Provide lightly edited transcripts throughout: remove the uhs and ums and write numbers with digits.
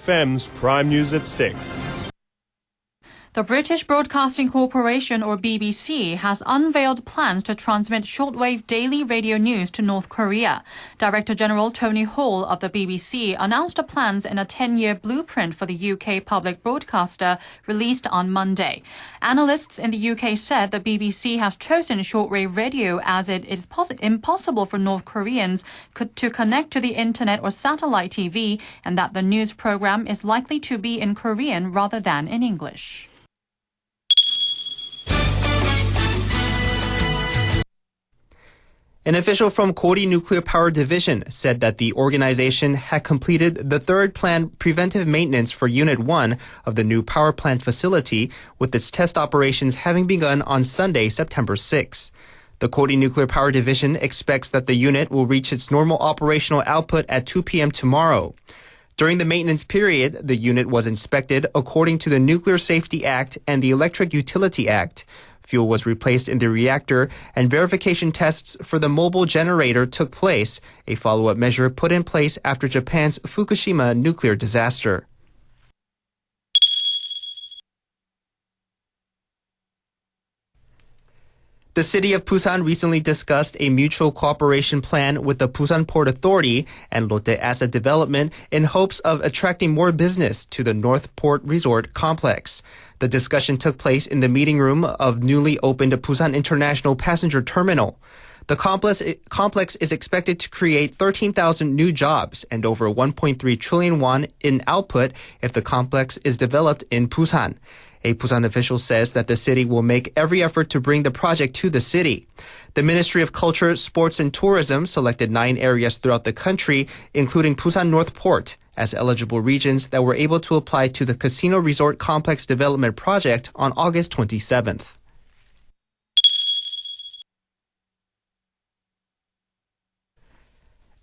FM's Prime News at 6. The British Broadcasting Corporation, or BBC, has unveiled plans to transmit shortwave daily radio news to North Korea. Director General Tony Hall of the BBC announced the plans in a 10-year blueprint for the UK public broadcaster released on Monday. Analysts in the UK said the BBC has chosen shortwave radio as it is impossible for North Koreans to connect to the internet or satellite TV, and that the news program is likely to be in Korean rather than in English. An official from Gori Nuclear Power Division said that the organization had completed the third planned preventive maintenance for Unit 1 of the new power plant facility, with its test operations having begun on Sunday, September 6. The Gori Nuclear Power Division expects that the unit will reach its normal operational output at 2 p.m. tomorrow. During the maintenance period, the unit was inspected according to the Nuclear Safety Act and the Electric Utility Act. Fuel was replaced in the reactor, and verification tests for the mobile generator took place, a follow-up measure put in place after Japan's Fukushima nuclear disaster. The city of Busan recently discussed a mutual cooperation plan with the Busan Port Authority and Lotte Asset Development in hopes of attracting more business to the North Port Resort complex. The discussion took place in the meeting room of newly opened Busan International Passenger Terminal. The complex is expected to create 13,000 new jobs and over 1.3 trillion won in output if the complex is developed in Busan. A Busan official says that the city will make every effort to bring the project to the city. The Ministry of Culture, Sports and Tourism selected 9 areas throughout the country, including Busan North Port, as eligible regions that were able to apply to the Casino Resort Complex Development Project on August 27th.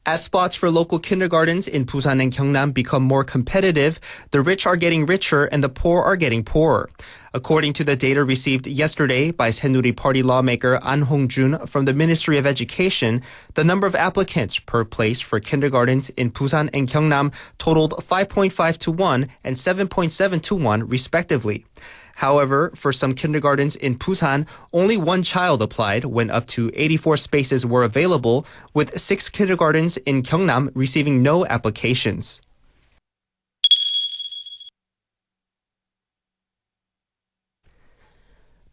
As spots for local kindergartens in Busan and Gyeongnam become more competitive, the rich are getting richer and the poor are getting poorer. According to the data received yesterday by Saenuri Party lawmaker An Hong-jun from the Ministry of Education, the number of applicants per place for kindergartens in Busan and Gyeongnam totaled 5.5 to 1 and 7.7 to 1 respectively. However, for some kindergartens in Busan, only one child applied when up to 84 spaces were available, with 6 kindergartens in Gyeongnam receiving no applications.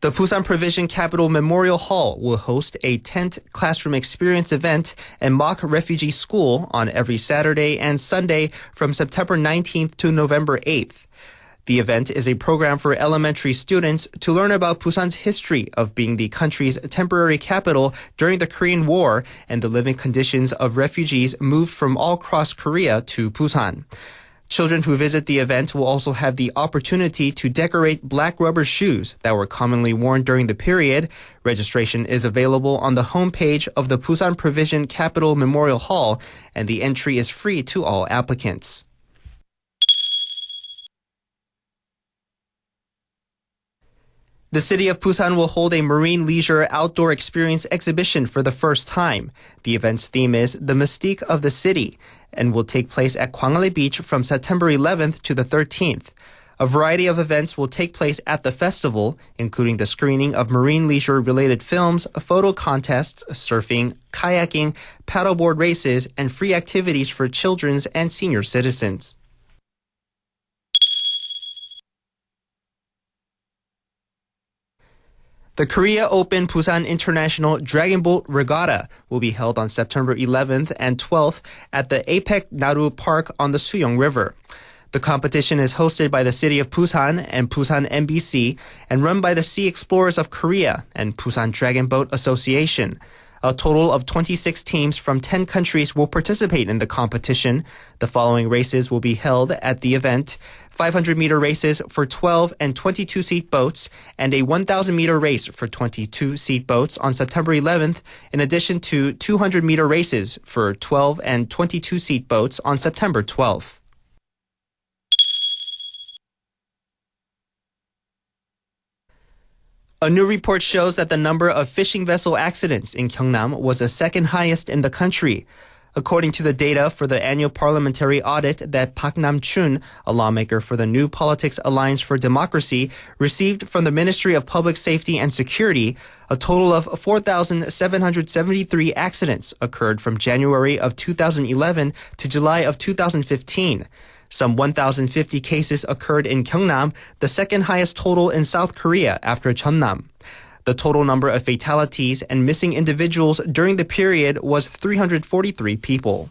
The Busan Provision Capital Memorial Hall will host a tent classroom experience event and mock refugee school on every Saturday and Sunday from September 19th to November 8th. The event is a program for elementary students to learn about Busan's history of being the country's temporary capital during the Korean War and the living conditions of refugees moved from all across Korea to Busan. Children who visit the event will also have the opportunity to decorate black rubber shoes that were commonly worn during the period. Registration is available on the homepage of the Busan Provision Capital Memorial Hall, and the entry is free to all applicants. The city of Busan will hold a marine leisure outdoor experience exhibition for the first time. The event's theme is The Mystique of the City and will take place at Gwangalli Beach from September 11th to the 13th. A variety of events will take place at the festival, including the screening of marine leisure-related films, photo contests, surfing, kayaking, paddleboard races, and free activities for children and senior citizens. The Korea Open Busan International Dragon Boat Regatta will be held on September 11th and 12th at the APEC Naru Park on the Suyong River. The competition is hosted by the City of Busan and Busan MBC and run by the Sea Explorers of Korea and Busan Dragon Boat Association. A total of 26 teams from 10 countries will participate in the competition. The following races will be held at the event: 500-meter races for 12 and 22-seat boats, and a 1,000-meter race for 22-seat boats on September 11th, in addition to 200-meter races for 12 and 22-seat boats on September 12th. A new report shows that the number of fishing vessel accidents in Gyeongnam was the second highest in the country. According to the data for the annual parliamentary audit that Park Nam-chun, a lawmaker for the New Politics Alliance for Democracy, received from the Ministry of Public Safety and Security, a total of 4,773 accidents occurred from January of 2011 to July of 2015. Some 1,050 cases occurred in Gyeongnam, the second highest total in South Korea after Jeonnam. The total number of fatalities and missing individuals during the period was 343 people.